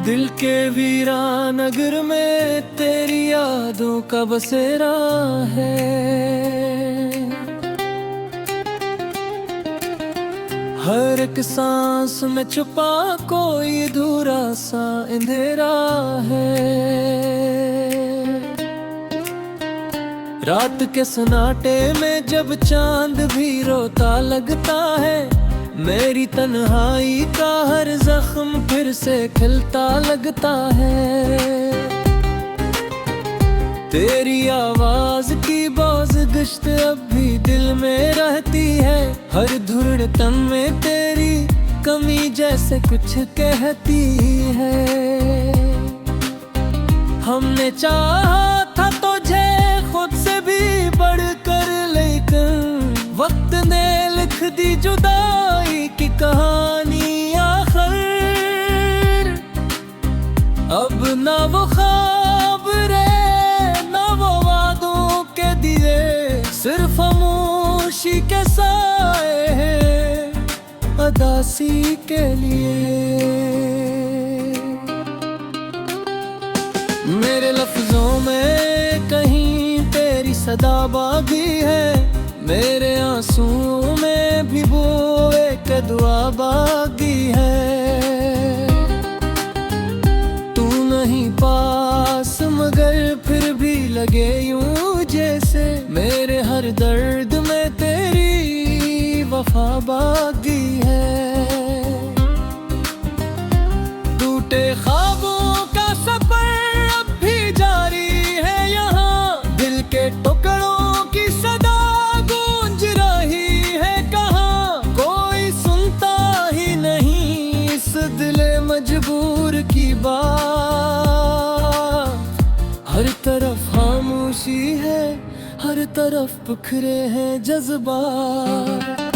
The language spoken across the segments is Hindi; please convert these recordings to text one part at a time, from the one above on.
दिल के वीरानगर में तेरी यादों का बसेरा है। हर एक सांस में छुपा कोई अधूरा सा अंधेरा है। रात के सन्नाटे में जब चांद भी रोता लगता है, मेरी तन्हाई का हर जख्म फिर से खिलता लगता है। तेरी आवाज की बाज गश्त अब भी दिल में रहती है। हर धुरड़तन में तेरी कमी जैसे कुछ कहती है। हमने चाहा था तुझे खुद से भी बढ़कर, लेकिन वक्त ने लिख दी जुदाई की कहानी आखिर। अब ना वो ख्वाब रहे ना वो वादों के दिए, सिर्फ खामोशी के साए हैं अदासी के लिए। मेरे लफ्जों में कहीं तेरी सदा बागी है, मेरे आंसुओं में भी वो एक दुआ बागी है। तू नहीं पास मगर फिर भी लगे यूं जैसे, मेरे हर दर्द में तेरी वफा बागी है। टूटे ख्वाबों का सफर अब भी जारी है यहाँ, दिल के टुकड़ों की सदा गूंज रही है कहाँ। कोई सुनता ही नहीं इस दिले मजबूर की बात। हर तरफ खामोशी है, हर तरफ बिखरे हैं जज्बात।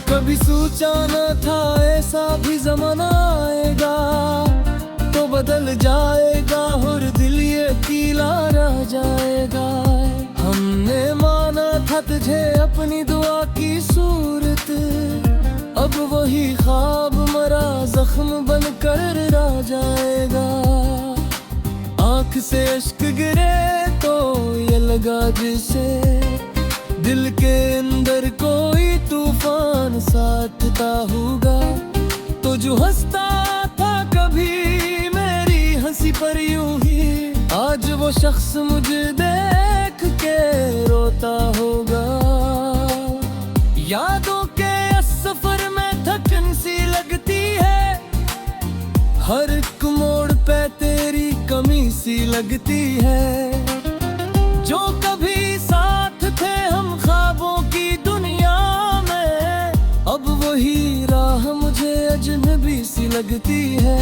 कभी सोचा न था ऐसा भी जमाना आएगा, तो बदल जाएगा और दिल ये अकेला रह जाएगा। हमने माना था तुझे अपनी दुआ की सूरत, अब वही ख्वाब मरा जख्म बनकर रह जाएगा। आँख से अश्क गिरे तो ये लगा जैसे दिल के अंदर कोई तूफान साथता होगा। तो जो हंसता था कभी मेरी हंसी पर यूं ही, आज वो शख्स मुझे देख के रोता होगा। यादों के इस सफर में थकन सी लगती है, हर एक मोड़ पे तेरी कमी सी लगती है। जो कभी साथ थे हम ख्वाबों की दुनिया में, अब वही राह मुझे अजनबी सी लगती है।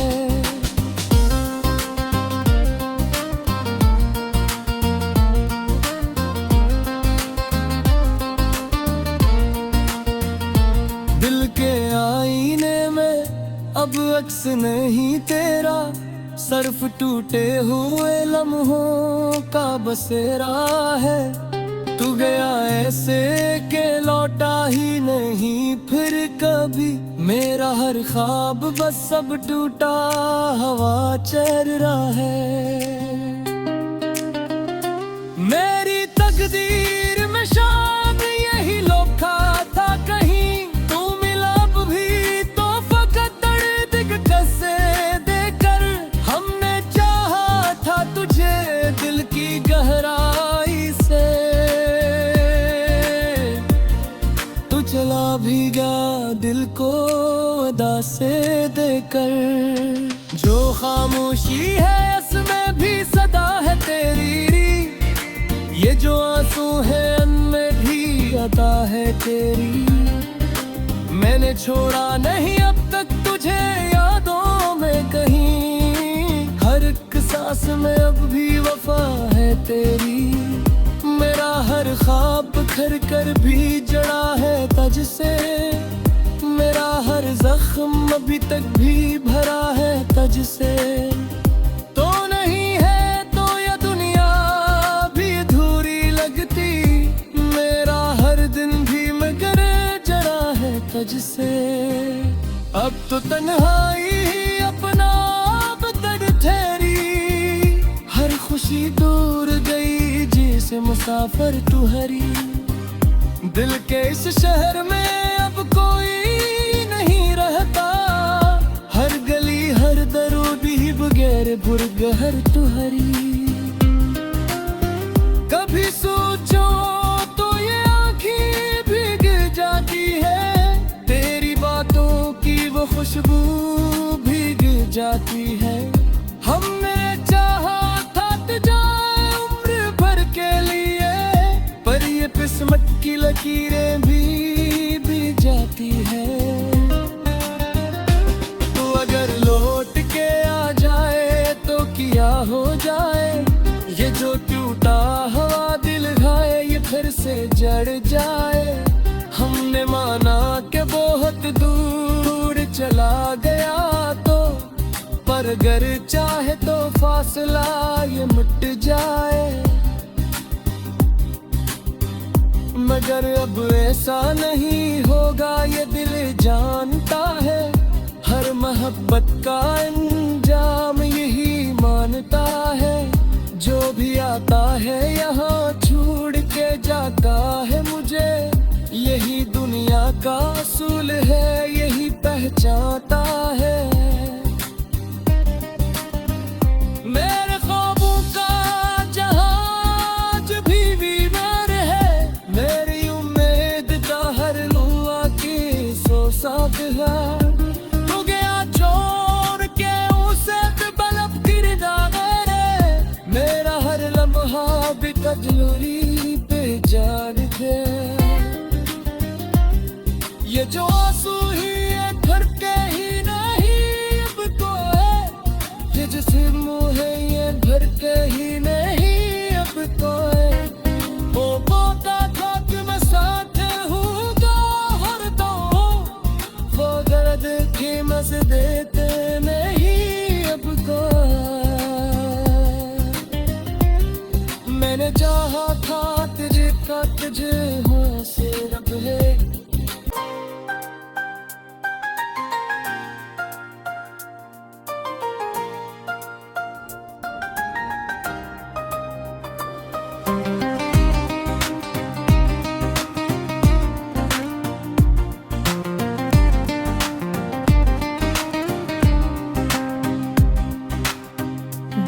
दिल के आईने में अब अक्स नहीं तेरा, सर्फ टूटे हुए लम्हों का बसेरा है। तू गया ऐसे के लौटा ही नहीं फिर कभी, मेरा हर ख्वाब बस सब टूटा हवा चेहरा है। मेरी तकदीर में शायद यही लिखा था कहीं, तू मिला अब भी तो फकत दर्द कसे देकर। हमने चाहा था तुझे दिल की गहराई से, तू चला भी गया दिल को अदा से देकर। जो खामोशी है इसमें भी सदा है तेरी, ये जो आंसू है उनमें भी अदा है तेरी। मैंने छोड़ा नहीं अब तक तुझे यादों में कहीं, हर एक सांस में अब भी वफा है तेरी। मेरा हर ख्वाब बिखर कर भी जड़ा है तज से, मेरा हर जख्म अभी तक भी भरा है तज से। तो नहीं है तो ये दुनिया भी अधूरी लगती तो तन्हाई ही अपना बदर ठहरी। हर खुशी दूर गई जैसे मुसाफिर तू हरी। दिल के इस शहर में अब कोई नहीं रहता। हर गली हर दरो भी बगैर बुरगहर तू हरी। कभी सोचो तो ये आँखें भीग जाती है। तेरी बातों की वो खुशबू भीग जाती है। हमने चाहा थक जाए उम्र भर के लिए, पर ये किस्मत की लकीरें भी भीग जाती है। तो अगर लौट के आ जाए तो क्या हो जाए। ये जो टूटा हवा दिल घाए ये फिर से जड़ जाए। हमने माना कि बहुत दूर चला गया तो, पर अगर चाहे तो फासला ये मिट जाए। मगर अब ऐसा नहीं होगा ये दिल जानता है। हर मोहब्बत का अंजाम यही मानता है। जो भी आता है यहाँ छोड़ के जाता है मुझे। यही दुनिया का असूल है, यही पहचानता है। मेरे ख्वाबों का जहाज भी बीमार है। मेरी उम्मीद का हर लुआ की सो साथ है। तू गया छोड़ के उसे बलब किरदार। मेरा हर लम्हा भी कजलूरी पे जान थे। ये जो आंसू ही है घर के ही नहीं अब तो है। ये जिस्म है ये घर के ही नहीं अब तो है। वो बोता था कि मैं साथ हूँगा हर दम। वो दर्द की मस देते नहीं अब तो है। मैंने चाहा था तुझे का तुझे हाँ से रब है।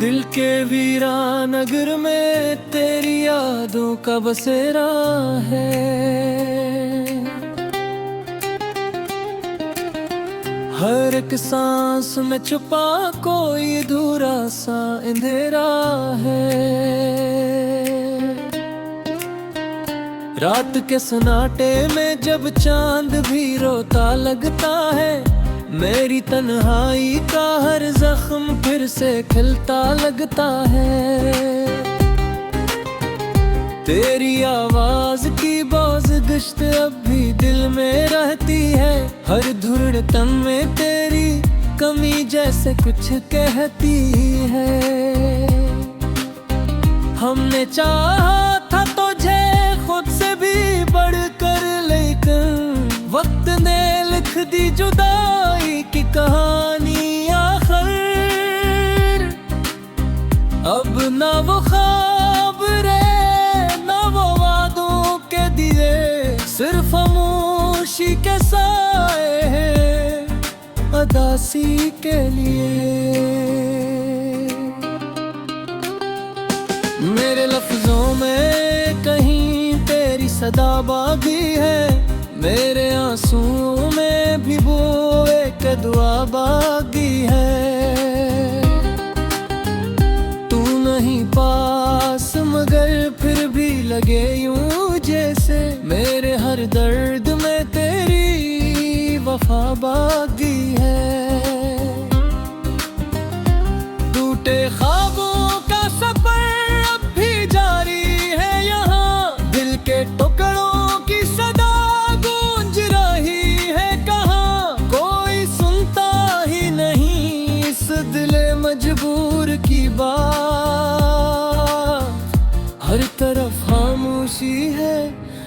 दिल के वीरानगर में तेरी यादों का बसेरा है। हर एक सांस में छुपा कोई अधूरा सा अंधेरा है। रात के सन्नाटे में जब चांद भी रोता लगता है। मेरी तन्हाई का हर जख्म फिर से खिलता लगता है। तेरी आवाज की बाज़गश्त अब भी दिल में रहती है। हर धुरड़तन में तेरी कमी जैसे कुछ कहती है। हमने चाहा था तुझे खुद से भी बढ़कर, लेकिन वक्त ने लिख दी जुदाई की कहानी आखिर। अब ना वो ख्वाब रहे ना वो वादों के दिए, सिर्फ खामोशी के साए हैं अदासी के लिए। मेरे लफ्जों में कहीं तेरी सदा बागी है। मेरे आंसुओं में भी वो एक दुआ बागी है। तू नहीं पास मगर फिर भी लगे यूं जैसे मेरे हर दर्द में तेरी वफा बागी है। टूटे ख्वाबों का सफर अब भी जारी है यहाँ। दिल के टुकड़ों की सदा गूंज रही है कहाँ। कोई सुनता ही नहीं इस दिले मजबूर की बात। हर तरफ खामोशी है,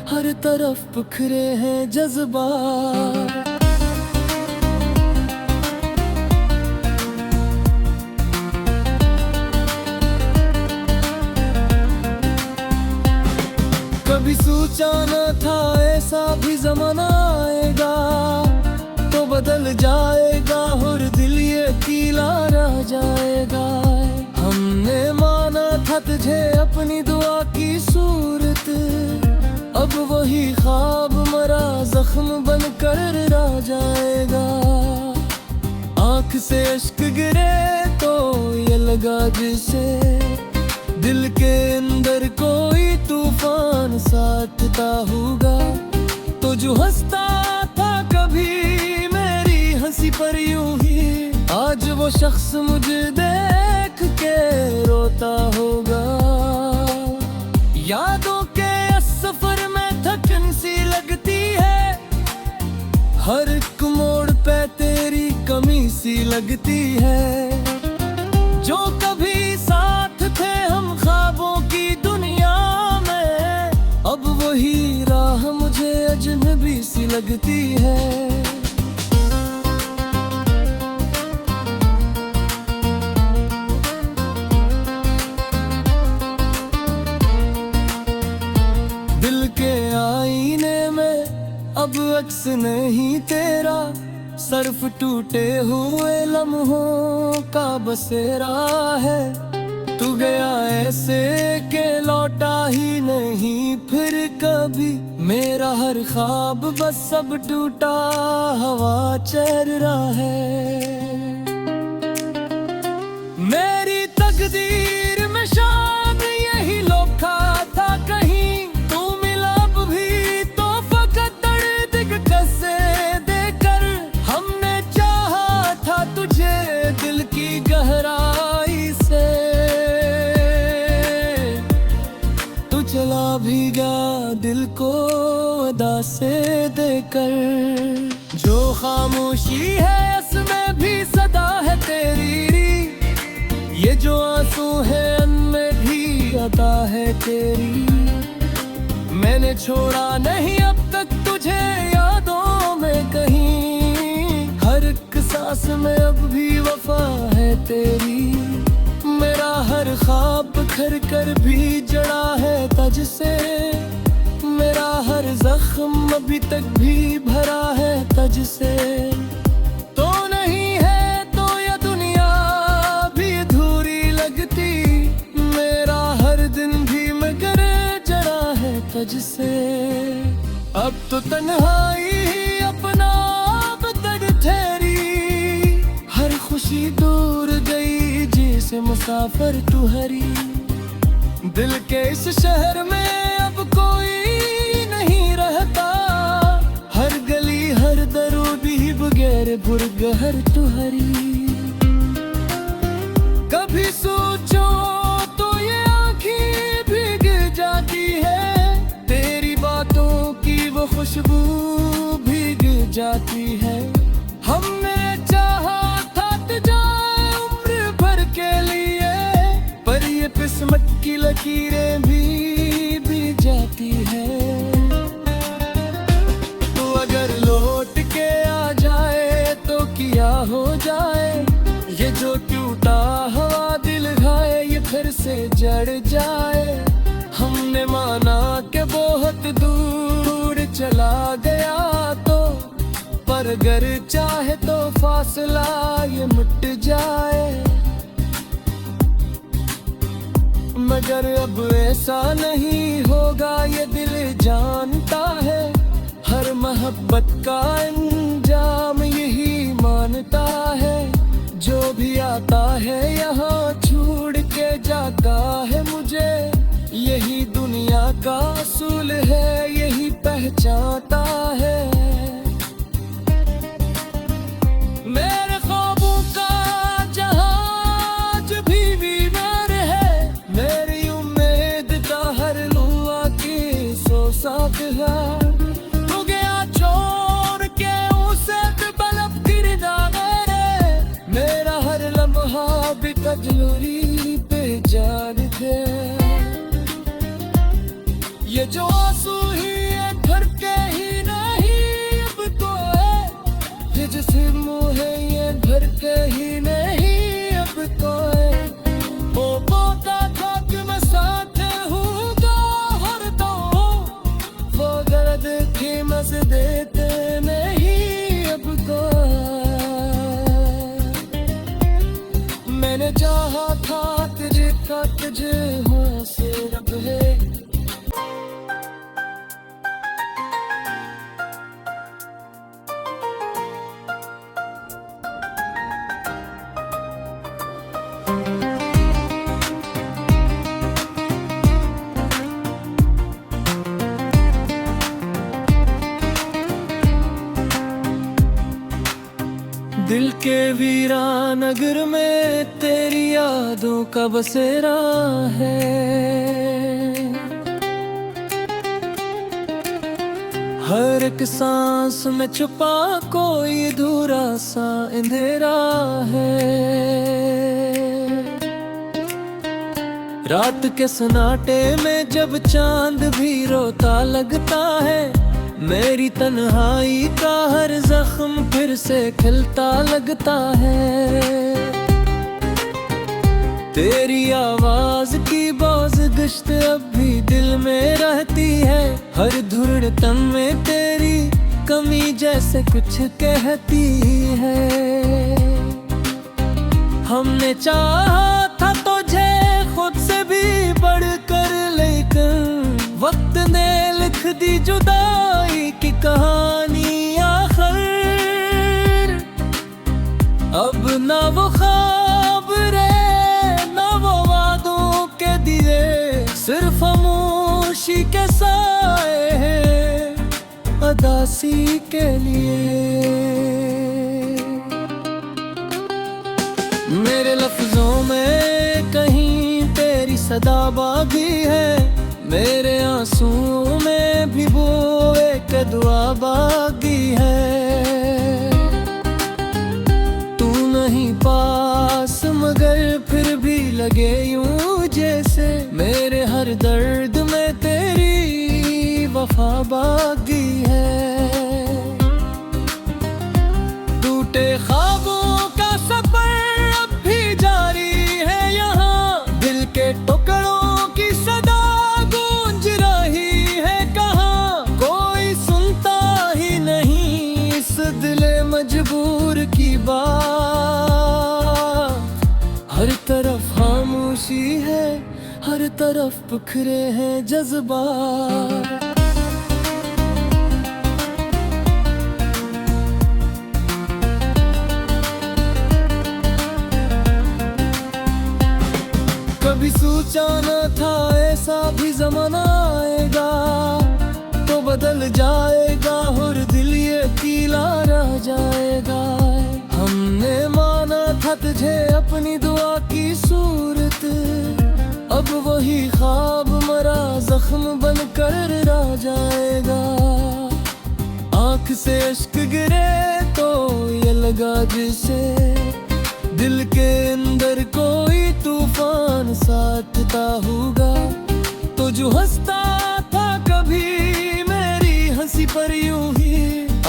हर तरफ बिखरे हैं जज्बात। कभी सोचा न था ऐसा भी जमाना आएगा, तो बदल जाएगा और दिल ये कीला रह जाएगा। हमने माना था तुझे अपनी दुआ की सूरत, अब वही ख्वाब मरा जख्म बनकर रह जाएगा। आँख से अश्क गिरे तो ये लगा जैसे दिल के अंदर कोई तूफान साथता होगा। तो जो हंसता था कभी मेरी हंसी पर यूं ही, आज वो शख्स मुझे देख के रोता होगा। यादों के इस सफर में थकन सी लगती है, हर एक मोड़ पे तेरी कमी सी लगती है। जो कभी साथ थे हम ख्वाबों की दुनिया में, अब वही राह मुझे अजनबी सी लगती है। दिल के आईने में अब अक्स नहीं तेरा, सर्फ टूटे हुए लम्हों का बसेरा है। तू गया ऐसे के लौटा ही नहीं फिर कभी, मेरा हर ख्वाब बस सब टूटा हवा चेहरा है। मेरी तकदीर में शायद यही लिखा था कहीं, तू मिला अब भी तो फकत दर्द कसे देकर। हमने चाहा था तुझे दिल की गहराई से, तू चला भी गया दिल को अदा से देकर। जो खामोशी है इसमें भी सदा है तेरी, ये जो आंसू है उनमें भी अदा है तेरी। मैंने छोड़ा नहीं अब तक तुझे यादों में कहीं, हर एक सांस में अब भी वफा है तेरी। मेरा हर ख्वाब बिखर कर भी जड़ा है तज से, मेरा हर जख्म अभी तक भी भरा है तज से। तो नहीं है तो यह दुनिया भी अधूरी लगती, मेरा हर दिन भी मगर जड़ा है तज से। अब तो तन्हाई ही अपना आप तक ठहरी, हर खुशी दूर गई जैसे मुसाफिर तू हरी। दिल के इस शहर में अब कोई नहीं रहता, हर गली हर दरो भी बगैर बुरगहर तू हरी। कभी सोचो तो ये आँखें भीग जाती है, तेरी बातों की वो खुशबू भीग जाती है। हमने चाहा था जाए उम्र भर के लिए, पर ये किस्मत की लकीरें भी जाती है। तो अगर लौट के आ जाए तो क्या हो जाए, ये जो टूटा हवा दिल घाए ये फिर से जड़ जाए। हमने माना कि बहुत दूर चला गया तो, पर अगर चाहे तो फासला ये मिट जाए। मगर अब ऐसा नहीं होगा ये दिल जानता है, हर मोहब्बत का अंजाम यही मानता है। जो भी आता है यहाँ छोड़ के जाता है मुझे, यही दुनिया का असूल है यही पहचानता है। मेरे ख्वाबों का जहाज भी बीमार है, मेरी उम्मीद का हर लुआ की सो साथ है। तू गया छोड़ के उसे बलब गिरना मेरा हर लम्हा भी कजलूरी पे जान थे। ये जो आंसू ही है घर के ही नहीं अब तो है, ये जिस्म है ये घर के ही नहीं अब तो है। वो बोता था कि मैं साथ हूँगा हर दम, मैंने चाहा था तुझे का तुझे हुआ से रब है। दिल के वीरानगर में तेरी यादों का बसेरा है। हर एक सांस में छुपा कोई अधूरा सा अंधेरा है। रात के सन्नाटे में जब चांद भी रोता लगता है, मेरी तन्हाई का हर जख्म फिर से खिलता लगता है। तेरी आवाज की बाज गश्त अब भी दिल में रहती है। हर धुरड़तन में तेरी कमी जैसे कुछ कहती है। हमने चाहा था तुझे खुद से भी बढ़कर, लेकिन वक्त ने लिख दी जुदाई की कहानी आखिर। अब ना वो ख्वाब रहे ना वो वादों के दिए, सिर्फ खामोशी के साए हैं अदासी के लिए। मेरे लफ्जों में कहीं तेरी सदा बागी है, मेरे आंसुओं में भी वो एक दुआ बागी है। तू नहीं पास मगर फिर भी लगे यूं जैसे, मेरे हर दर्द में तेरी वफा बागी है। टूटे ख्वाबों का सफर अब भी जारी है यहाँ, दिल के टुकड़ों की सदा गूंज रही है कहाँ। कोई सुनता ही नहीं इस दिले मजबूर की बात। हर तरफ खामोशी है, हर तरफ बिखरे हैं जज्बात। कभी सोचा न था ऐसा भी जमाना आएगा, तो बदल जाएगा और दिल ये अकेला रह जाएगा। हमने माना था तुझे अपनी दुआ की सूरत, अब वही ख्वाब मरा जख्म बनकर रह जाएगा। आंख से अश्क गिरे तो ये लगा जैसे दिल के अंदर कोई तूफान साथता होगा। तो जो हंसता था कभी मेरी हंसी पर यूं ही,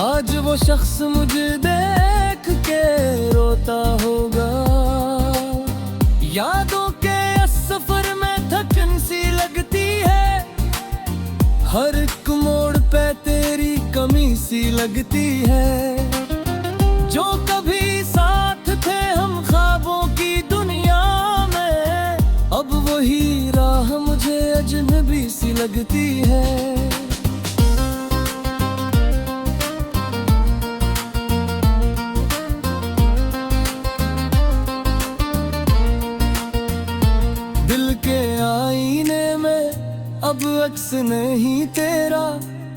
आज वो शख्स मुझे देख के रोता होगा। यादों के इस सफर में थकन सी लगती है, हर एक मोड़ पे तेरी कमी सी लगती है। जो कभी साथ थे हम ख्वाबों की दुनिया में, अब वही राह मुझे अजनबी सी लगती है। दिल के आईने में अब अक्स नहीं तेरा,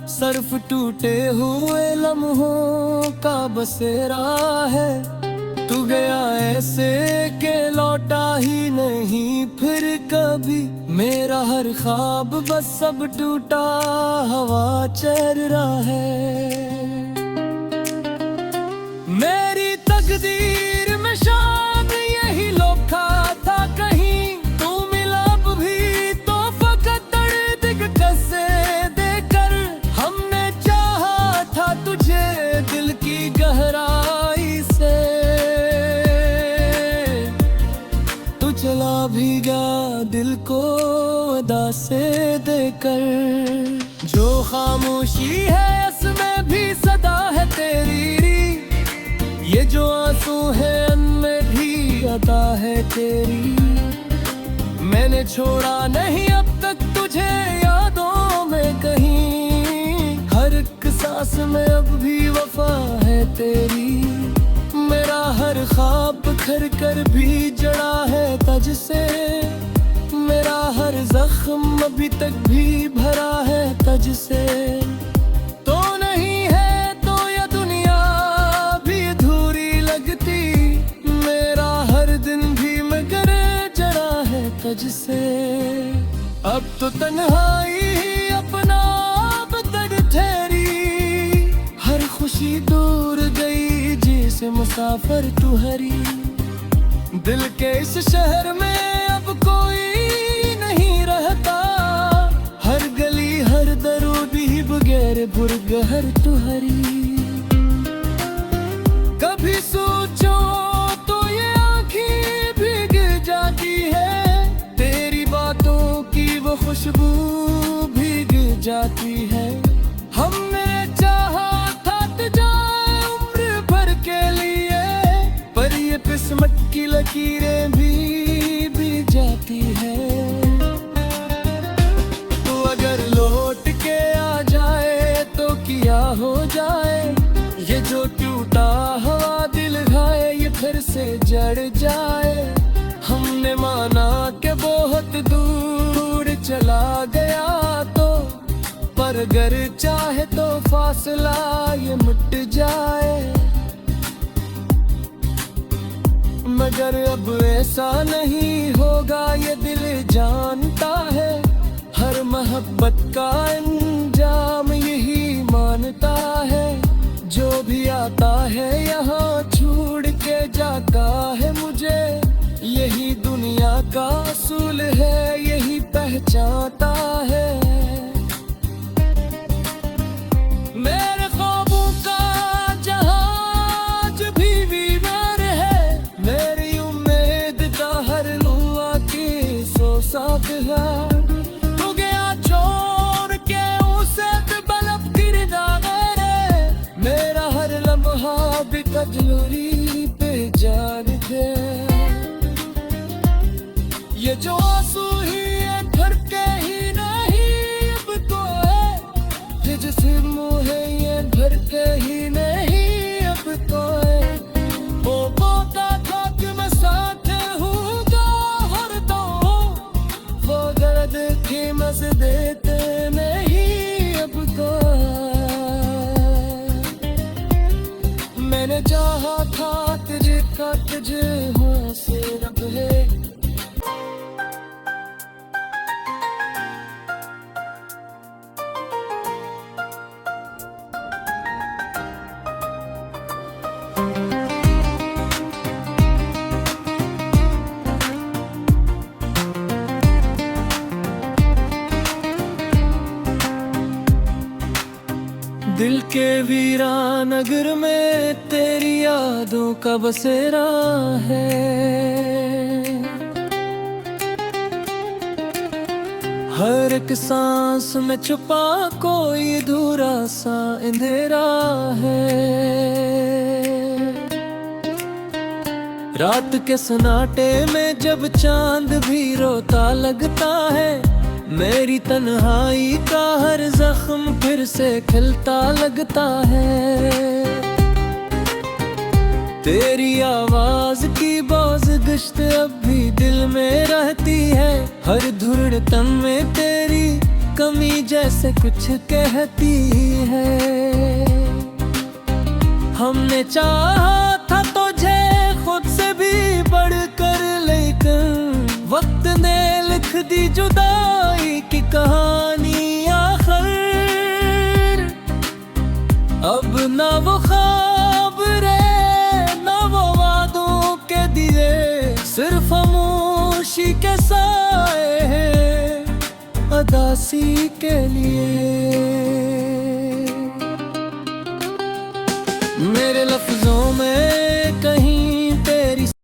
सर्फ टूटे हुए लम्हों का बसेरा है। तू गया ऐसे के लौटा ही नहीं फिर कभी, मेरा हर ख्वाब बस सब टूटा हवा चेहरा है। मेरी तकदीर में शायद यही लिखा था कहीं, तू मिला अब भी तो फकत दर्द कसे देकर। हमने चाहा था तुझे दिल की गहराई से, तू चला भी गया दिल को अदा से देकर। जो खामोशी है इसमें भी सदा है तेरी, ये जो आंसू है उनमें भी अदा है तेरी। मैंने छोड़ा नहीं अब तक तुझे यादों में कहीं, हर एक सांस में अब भी वफा है तेरी। मेरा हर ख्वाब बिखर कर भी जड़ा है तुझसे, मेरा हर जख्म अभी तक भी भरा है तुझसे। तो नहीं है तो ये दुनिया भी अधूरी लगती, मेरा हर दिन भी मगर जड़ा है तुझसे। अब तो तन्हाई ही अपना अब तक ठहरी, हर खुशी दूर गई जैसे मुसाफिर तू हरी। दिल के इस शहर में अब कोई नहीं रहता, हर गली हर दरो भी बगैर बुरगहर तू हरी। कभी सोचो तो ये आँखें भीग जाती है, तेरी बातों की वो खुशबू भीग जाती है। हमने चाहा था जाए उम्र भर के लिए, पर ये किस्मत की लकीरें भी जाती है। तो अगर लौट के आ जाए तो क्या हो जाए, ये जो टूटा हुआ दिल घाए ये फिर से जड़ जाए। हमने माना कि बहुत दूर चला गया तो, पर अगर चाहे तो फासला ये मिट जाए। मगर अब ऐसा नहीं होगा ये दिल जानता है, हर मोहब्बत का अंजाम यही मानता है। जो भी आता है यहाँ छोड़ के जाता है मुझे, यही दुनिया का असूल है यही पहचानता है। मेरे ख्वाबों का जहाज भी बीमार है, मेरी उम्मीद का हर लुआ की सो साथ है। तू गया छोड़ के उसे बलब गिर जाए, मेरा हर लम्हा भी कजूरी पे जान दे। ये जो आंसू ही है भरके ही नहीं अब तो है, ये जिसे मुँह है ये भरके ही नहीं अब तो है। वो बोता था कि मैं साथ हूँगा हर दम, वो दर्द की मस देते नहीं अब तो है। मैंने चाहा था तुझे का तुझे हुआ से रब है। दिल के वीरानगर में तेरी यादों का बसेरा है, हर एक सांस में छुपा कोई अधूरा सा अंधेरा है। रात के सन्नाटे में जब चांद भी रोता लगता है, मेरी तन्हाई का हर जख्म फिर से खिलता लगता है। तेरी आवाज की बाज गश्त अब भी दिल में रहती है, हर धुरड़तन में तेरी कमी जैसे कुछ कहती है। हमने चाहा था तुझे खुद से भी बढ़कर, लेकिन वक्त ने लिख दी जुदाई की कहानी आखिर। अब ना वो ख्वाब रहे ना वो वादों के दिए, सिर्फ खामोशी के साए हैं अदासी के लिए।